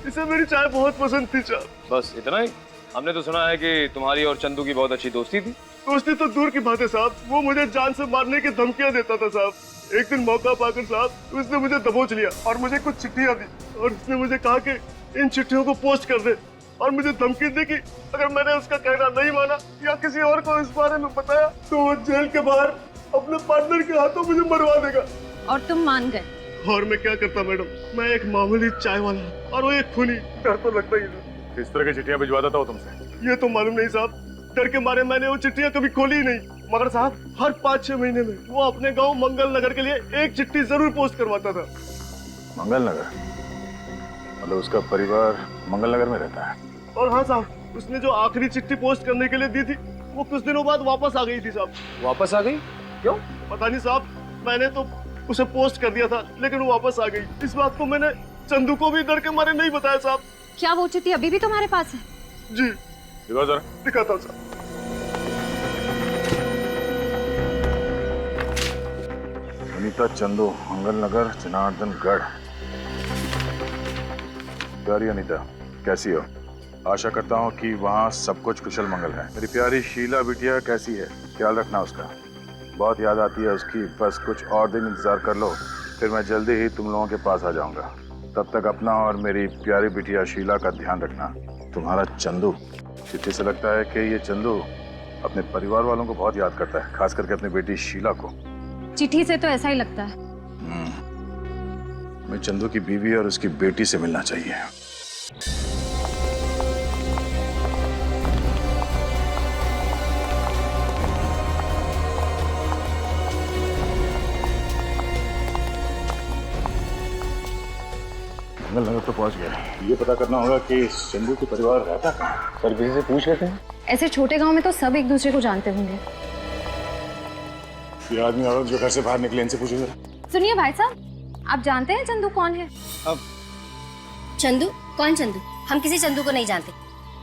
इसे मेरी चाय बहुत पसंद थी साहब। बस इतना ही? हमने तो सुना है कि तुम्हारी और चंदू की बहुत अच्छी दोस्ती थी। दोस्ती तो दूर की बात है साहब, वो मुझे जान से मारने की धमकियां देता था साहब। एक दिन मौका पाकर साहब उसने मुझे दबोच लिया और मुझे कुछ चिट्ठियां दी और उसने मुझे कहा कि इन चिट्ठियों को पोस्ट कर दे और मुझे धमकी दी कि अगर मैंने उसका कहना नहीं माना या किसी और को इस बारे में बताया तो वो जेल के बाहर अपने पार्टनर के हाथों मुझे मरवा देगा। और तुम मान गए? और मैं क्या करता मैडम, मैं एक मामूली चाय वाला और वो एक खूनी, डर तो लगता ही था। किस तरह की चिट्ठियां भिजवाता था वो तुमसे? ये तो मालूम नहीं साहब, डर के मारे मैंने वो चिट्ठियां कभी खोली ही नहीं। मगर साहब हर 5-6 महीने में वो अपने गांव मंगल नगर के लिए एक चिट्ठी जरूर पोस्ट करवाता था। मंगल नगर? मतलब उसका परिवार मंगल नगर में रहता है? और हाँ साहब, उसने जो आखिरी चिट्ठी पोस्ट करने के लिए दी थी वो कुछ दिनों बाद वापस आ गई थी साहब। वापस आ गई? क्यों? पता नहीं साहब, मैंने तो उसे पोस्ट कर दिया था लेकिन वो वापस आ गई। इस बात को मैंने चंदू को भी डर के मारे नहीं बताया साहब। क्या वो चिट्ठी अभी भी तुम्हारे पास है? जी। दिखाओ जरा। दिखाता हूँ सर। अनीता चंदू, मंगल नगर, जनार्दनगढ़। प्यारी अनीता, कैसी हो? आशा करता हूँ कि वहाँ सब कुछ कुशल मंगल है। मेरी प्यारी शीला बिटिया कैसी है? ख्याल रखना उसका, बहुत याद आती है उसकी। बस कुछ और दिन इंतजार कर लो, फिर मैं जल्दी ही तुम लोगों के पास आ जाऊंगा। तब तक अपना और मेरी प्यारी बिटिया शीला का ध्यान रखना। तुम्हारा चंदू, चिट्ठी से लगता है कि ये चंदू अपने परिवार वालों को बहुत याद करता है, खास करके अपनी बेटी शीला को। चिट्ठी से तो ऐसा ही लगता है। मैं चंदू की बीवी और उसकी बेटी से मिलना चाहिए। नगर तो पहुंच गया। ये पता करना होगा कि चंदू के परिवार रहता कहाँ। सर किसी से पूछ लेते हैं। ऐसे छोटे गांव में तो सब एक दूसरे को जानते होंगे। ये आदमी औरत जो घर से बाहर निकले, इनसे पूछो जरा। सुनिए भाई साहब, आप जानते हैं चंदू कौन है? अब चंदू? कौन चंदू? हम किसी चंदू को नहीं जानते।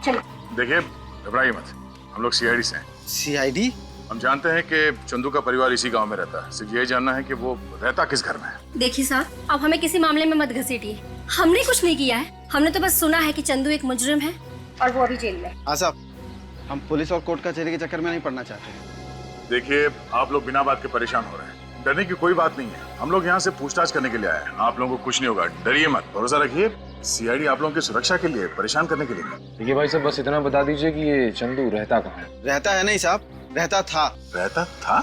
चलो। देखिए, घबराइए मत, हम लोग सीआईडी से हैं। सीआईडी? हम जानते हैं कि चंदू का परिवार इसी गांव में रहता है। सिर्फ यही जानना है कि वो रहता किस घर में है। देखिए साहब, अब हमें किसी मामले में मत घसीटिए। हमने कुछ नहीं किया है, हमने तो बस सुना है कि चंदू एक मुजरिम है और वो अभी जेल में। हाँ साहब, हम पुलिस और कोर्ट कचहरी के चक्कर में नहीं पड़ना चाहते। देखिए, आप लोग बिना बात के परेशान हो रहे हैं। डरने की कोई बात नहीं है, हम लोग यहाँ से पूछताछ करने के लिए आए हैं। आप लोगों को कुछ नहीं होगा, डरिए मत, भरोसा रखिए। सीआईडी आप लोगों की सुरक्षा के लिए, परेशान करने के लिए नहीं। देखिए भाई साहब, बस इतना बता दीजिए कि ये चंदू रहता कहाँ है? रहता है नहीं साहब, रहता था। रहता था?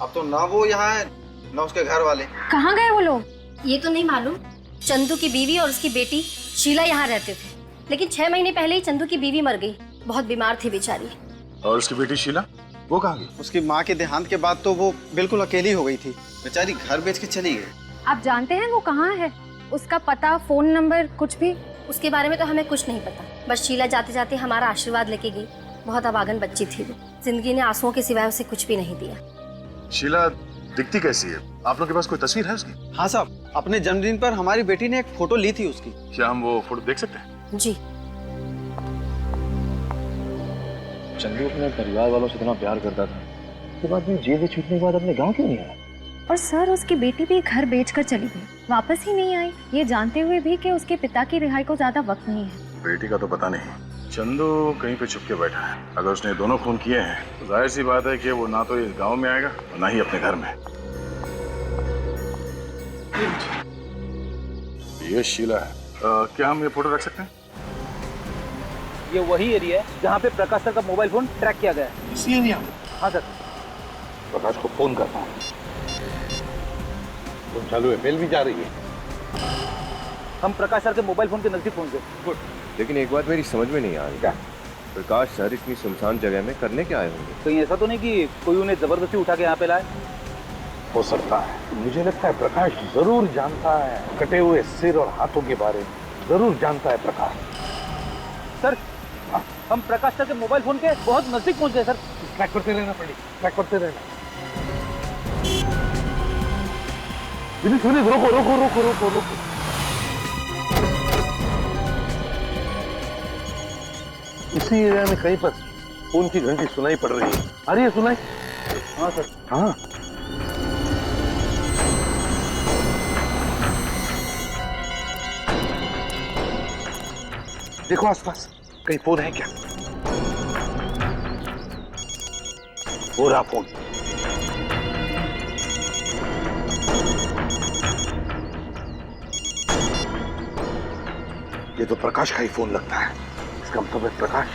अब तो ना वो यहाँ है ना उसके घर वाले। कहाँ गए वो लोग? ये तो नहीं मालूम। चंदू की बीवी और उसकी बेटी शीला यहाँ रहते थे, लेकिन 6 महीने पहले ही चंदू की बीवी मर गई। बहुत बीमार थी बेचारी। और उसकी बेटी शीला, वो कहाँ गई? उसकी माँ के देहांत के बाद तो वो बिल्कुल अकेली हो गई थी। बेचारी घर बेच के चली गई। आप जानते हैं वो कहाँ है? उसका पता, फोन नंबर, कुछ भी? उसके बारे में तो हमें कुछ नहीं पता। बस शीला जाते जाते हमारा आशीर्वाद लेके गई। बहुत अभागन बच्ची थी वो। जिंदगी ने आंसुओं के सिवाय उसे कुछ भी नहीं दिया। शीला दिखती कैसी है? आप लोग के पास कोई तस्वीर है उसकी? हाँ साहब, अपने जन्मदिन पर हमारी बेटी ने एक फोटो ली थी उसकी। क्या हम वो फोटो देख सकते हैं? जी। चंदू अपने परिवार वालों से इतना प्यार करता था, उसके बाद में जेल से छूटने के बाद अपने गांव क्यों नहीं आया? और सर, उसकी बेटी भी घर बेचकर चली गई, वापस ही नहीं आई, ये जानते हुए भी कि उसके पिता की रिहाई को ज्यादा वक्त नहीं है। बेटी का तो पता नहीं। चंदू कहीं पे छुप के बैठा है। अगर उसने दोनों खून किए हैं तो जाहिर सी बात है कि वो ना तो इस गांव में आएगा और ना ही अपने घर में। ये शीला है। क्या हम ये फोटो रख सकते हैं? ये वही एरिया है जहाँ पे प्रकाश सर का मोबाइल फोन ट्रैक किया गया है। इसी एरिया में? हाँ सर। प्रकाश को फोन करता हूँ। फोन चालू है, बेल भी जा रही है। हम प्रकाश सर के मोबाइल फोन के नजदीक पहुंच गए। गुड। लेकिन एक बात मेरी समझ में नहीं आ रही। क्या? प्रकाश सर इतनी सुनसान जगह में करने क्या आए होंगे? कहीं ऐसा तो नहीं कि कोई उन्हें जबरदस्ती उठा के यहाँ पे लाए? हो सकता है। मुझे लगता है प्रकाश जरूर जानता है कटे हुए सिर और हाथों के बारे में। जरूर जानता है प्रकाश। सर, हम प्रकाश सर के मोबाइल फोन के बहुत नजदीक पहुंच गए सर। ट्रैक करते रहना पड़ी, ट्रैक करते रहना। रोको रोको रोको रोको रोको। इसी एरिया में कहीं पर फोन की घंटी सुनाई पड़ रही है। आ रही है सुनाई? हाँ सर। हाँ। देखो आसपास कहीं फोन है क्या? हो रहा फोन। ये तो प्रकाश का ही फोन लगता है। इसका मतलब है प्रकाश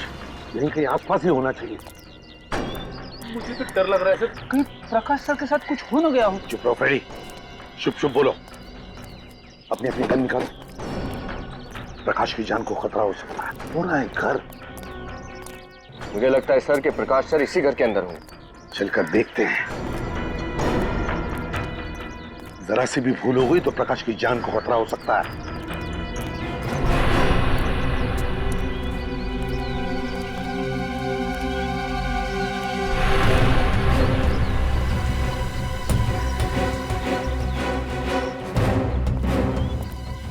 यहीं कहीं आसपास ही होना चाहिए। मुझे तो डर लग रहा है सर, कहीं प्रकाश सर के साथ कुछ हो ना गया हो। चुप रहो फ्रेडी, चुप चुप बोलो। अपनी अपनी गन निकालो। प्रकाश की जान को खतरा हो सकता है। पूरा है घर। मुझे लगता है सर कि प्रकाश सर इसी घर के अंदर होंगे। चलकर देखते हैं। जरा सी भी भूल हो गई तो प्रकाश की जान को खतरा हो सकता है।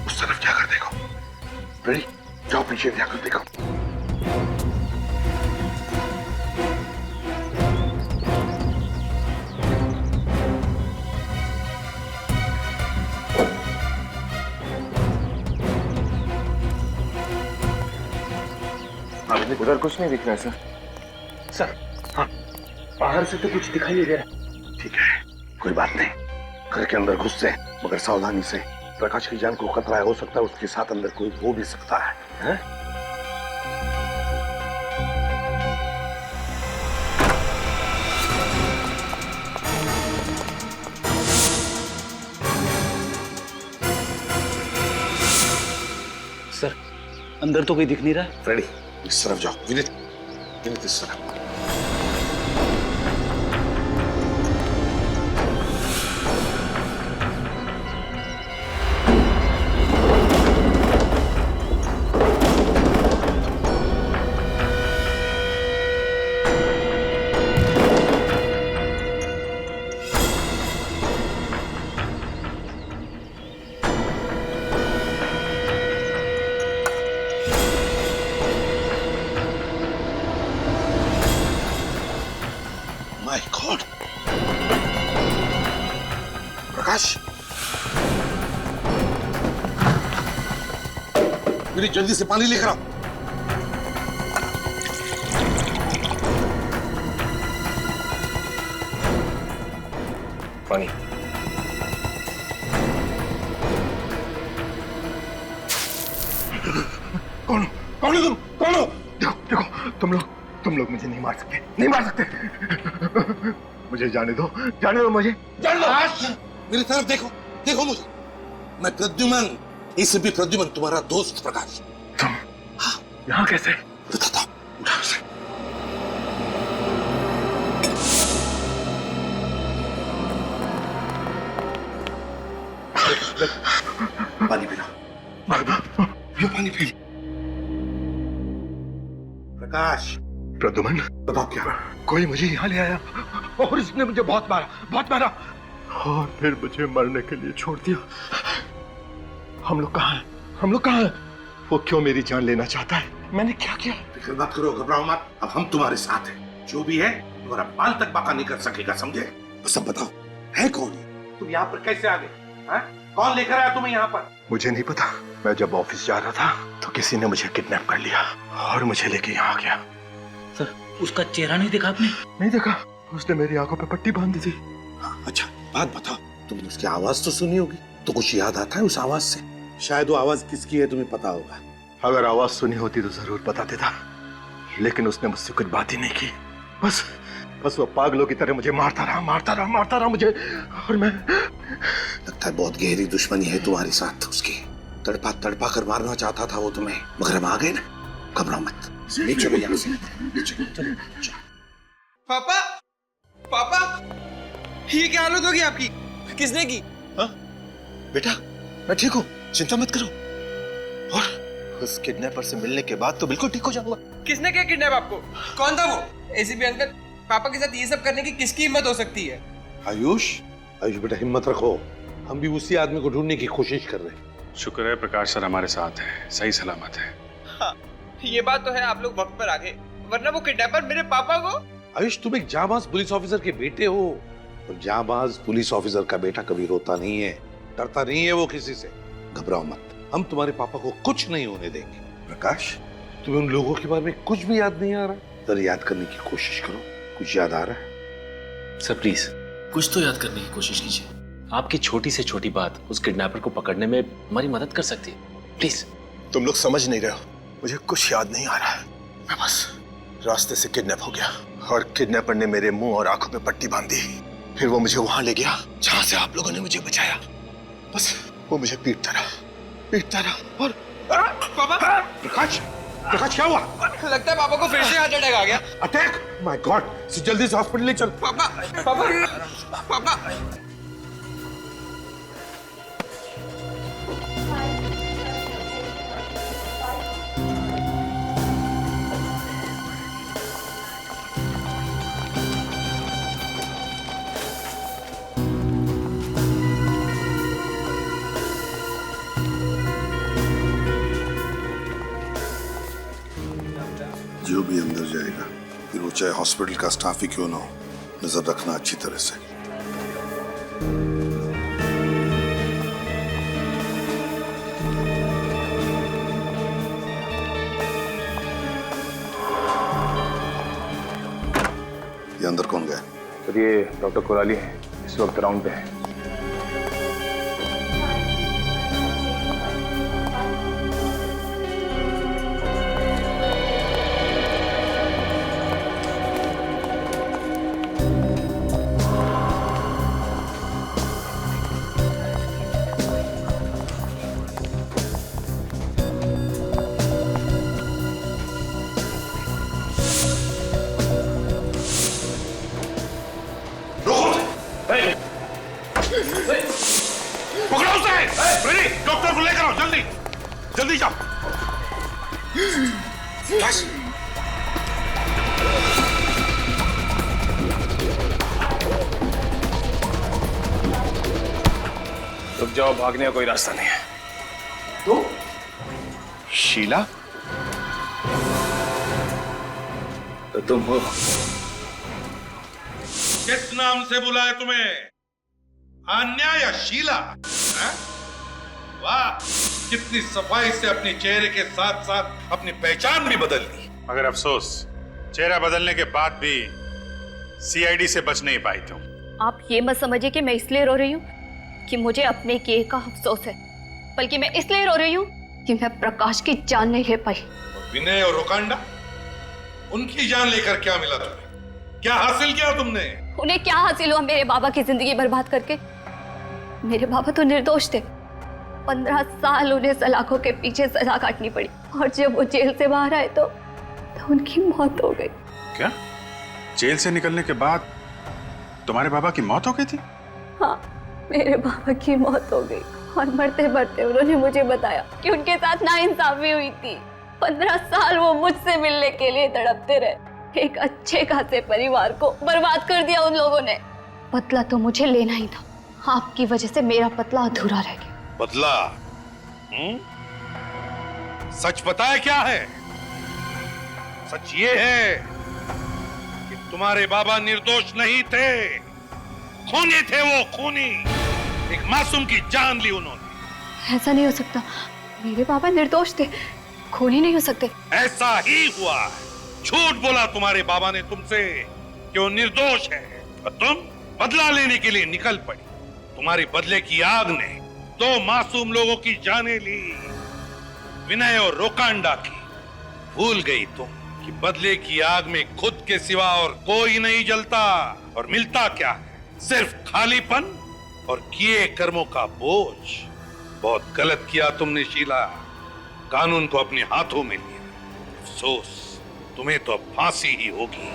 उस तरफ जाकर देखो। रेडी? जाओ पीछे जाकर देखो। उधर कुछ नहीं दिख रहा है सर। सर, हाँ, बाहर से तो कुछ दिखाई नहीं दे रहा। ठीक है, कोई बात नहीं, घर के अंदर घुसते हैं, मगर सावधानी से। प्रकाश की जान को खतरा है, हो सकता है उसके साथ अंदर कोई हो भी सकता है, हैं? सर, अंदर तो कोई दिख नहीं रहा। फ्रेडी, इस तरफ जाओ। विनीत, विनीत इस तरफ। माय गॉड, प्रकाश, मेरी जल्दी से पानी लेकर आओ। पानी। कौन कौन हो तुम? कौन हो? देखो देखो, तुम लोग मुझे नहीं मार सकते, नहीं मार सकते। मुझे जाने दो मुझे, जाने दो। मेरी तरफ देखो, देखो मुझे। मैं प्रद्युमन, इसे भी प्रद्युमन, तुम्हारा दोस्त प्रकाश। तुम यहाँ कैसे? बताता हूँ, उठा उसे। पानी पीना, ये पानी पी। प्रकाश, प्रद्युमन, बताओ क्या? कोई मुझे यहाँ ले आया और इसने मुझे बहुत मारा और फिर मुझे मरने के लिए छोड़ दिया। हम लोग कहाँ हैं? वो क्यों मेरी जान लेना चाहता है? मैंने क्या किया? फिक्र मत करो, घबराओ मत, अब हम तुम्हारे साथ हैं। जो भी है तुम्हारा बाल तक बाका नहीं कर सकेगा, समझे? तो सब बताओ, है कौन? तुम यहाँ पर कैसे आ गए? कौन लेकर आया तुम्हें यहाँ पर? मुझे नहीं पता। मैं जब ऑफिस जा रहा था तो किसी ने मुझे किडनैप कर लिया और मुझे लेके यहाँ आ गया। सर, उसका चेहरा नहीं देखा आपने? नहीं देखा, उसने मेरी आंखों पे पट्टी बांध दी थी। अच्छा, बात बताओ, तुमने उसकी आवाज तो सुनी होगी, तो कुछ याद आता है उस आवाज से? शायद वो आवाज किसकी है तुम्हें पता होगा। अगर आवाज सुनी होती तो जरूर बता देता, लेकिन उसने मुझसे कुछ बात ही नहीं की। बस वो पागलों की तरह मुझे मारता रहा मुझे, और मैं। लगता है बहुत गहरी दुश्मनी है तुम्हारे साथ उसकी। तड़पा कर मारना चाहता था वो तुम्हें, मगर हम आ गए ना। घबराओ मत, चलो यहाँ से, चलो। पापा, ये क्या हालत होगी आपकी? किसने की? बेटा, मैं ठीक हूँ, चिंता मत करो। और उस किडनैपर से मिलने के बाद तो बिल्कुल ठीक हो जाऊंगा। किसने किया किडनैप आपको? कौन था वो? एसीपी अंकल, पापा के साथ ये सब करने की किसकी हिम्मत हो सकती है? आयुष बेटा, हिम्मत रखो, हम भी उसी आदमी को ढूंढने की कोशिश कर रहे हैं। शुक्र है प्रकाश सर हमारे साथ है, सही सलामत है। हाँ, ये बात तो है, आप लोग वक्त पर आ गए, वरना वो किडनैपर मेरे पापा को। आयुष, तुम एक जाबाज पुलिस ऑफिसर के बेटे हो, और जाबाज पुलिस ऑफिसर का बेटा कभी रोता नहीं है, डरता नहीं है वो किसी से। घबराओ मत, हम तुम्हारे पापा को कुछ नहीं होने देंगे। प्रकाश, तुम्हें उन लोगों के बारे में कुछ भी याद नहीं आ रहा? जरा याद करने की कोशिश करो, कुछ याद आ रहा है? सर प्लीज कुछ तो याद करने की कोशिश कीजिए। आपकी छोटी से छोटी बात उस किडनैपर को पकड़ने में हमारी मदद कर सकती है, प्लीज। तुम लोग समझ नहीं रहे हो, मुझे कुछ याद नहीं आ रहा है। मैं बस रास्ते से किडनैप हो गया और किडनैपर ने मेरे मुंह और आंखों पे पट्टी बांध दी। फिर वो मुझे वहां ले गया जहां से आप लोगों ने मुझे बचाया। बस वो मुझे पीटता रहा और पापा, प्रकाश क्या हुआ? लगता है पापा को फिर से हार्ट अटैक आ गया। अटैक? माय गॉड, जल्दी से हॉस्पिटल ले चल। पापा। जो भी अंदर जाएगा, फिर वो चाहे हॉस्पिटल का स्टाफ ही क्यों ना हो, नजर रखना अच्छी तरह से। सर ये डॉक्टर कुराली हैं, इस वक्त राउंड पे हैं। पकड़ो उसे! रेडी, डॉक्टर को लेकर आओ, जल्दी जल्दी जाओ। बस। रुक जाओ, भागने का कोई रास्ता नहीं है। तो शीला, तो तुम हो? किस नाम से बुलाए तुम्हें? आन्या या शीला? वाह, कितनी सफाई से अपने चेहरे के साथ साथ अपनी पहचान भी बदल ली। मगर अफसोस, चेहरा बदलने के बाद भी सीआईडी से बच नहीं पाई तुम। आप ये मत समझिए कि मैं इसलिए रो रही हूँ कि मुझे अपने किए का अफसोस है, बल्कि मैं इसलिए रो रही हूँ कि मैं प्रकाश की जान नहीं ले पाई। विनय और रोकांडा, उनकी जान लेकर क्या मिला तुम्हें? क्या हासिल किया तुमने? उन्हें क्या हासिल हुआ मेरे बाबा की जिंदगी बर्बाद करके? मेरे बाबा तो निर्दोष थे। 15 साल उन्हें सलाखों के पीछे सजा काटनी पड़ी, और जब वो जेल से बाहर आए तो उनकी मौत हो गई। क्या? जेल से निकलने के बाद तुम्हारे बाबा की मौत हो गई थी? हाँ, मेरे बाबा की मौत हो गई, और मरते मरते उन्होंने मुझे बताया कि उनके साथ नाइंसाफी हुई थी। 15 साल वो मुझसे मिलने के लिए तड़पते रहे। एक अच्छे खासे परिवार को बर्बाद कर दिया उन लोगों ने। बदला तो मुझे लेना ही था, आपकी वजह से मेरा बदला अधूरा रह गया। बदला? सच पता है क्या है? सच ये है कि तुम्हारे बाबा निर्दोष नहीं थे, खूनी थे। वो खूनी, एक मासूम की जान ली उन्होंने। ऐसा नहीं हो सकता, मेरे बाबा निर्दोष थे, खूनी नहीं हो सकते। ऐसा ही हुआ। झूठ बोला तुम्हारे बाबा ने तुमसे कि वो निर्दोष है, और तुम बदला लेने के लिए निकल पड़ी। तुम्हारी बदले की आग ने 2 मासूम लोगों की जानें ली, विनय और रोकांडा की। भूल गई तुम कि बदले की आग में खुद के सिवा और कोई नहीं जलता, और मिलता क्या है? सिर्फ खालीपन और किए कर्मों का बोझ। बहुत गलत किया तुमने शीला, कानून को अपने हाथों में लिया। अफसोस, तुम्हें तो अब फांसी ही होगी।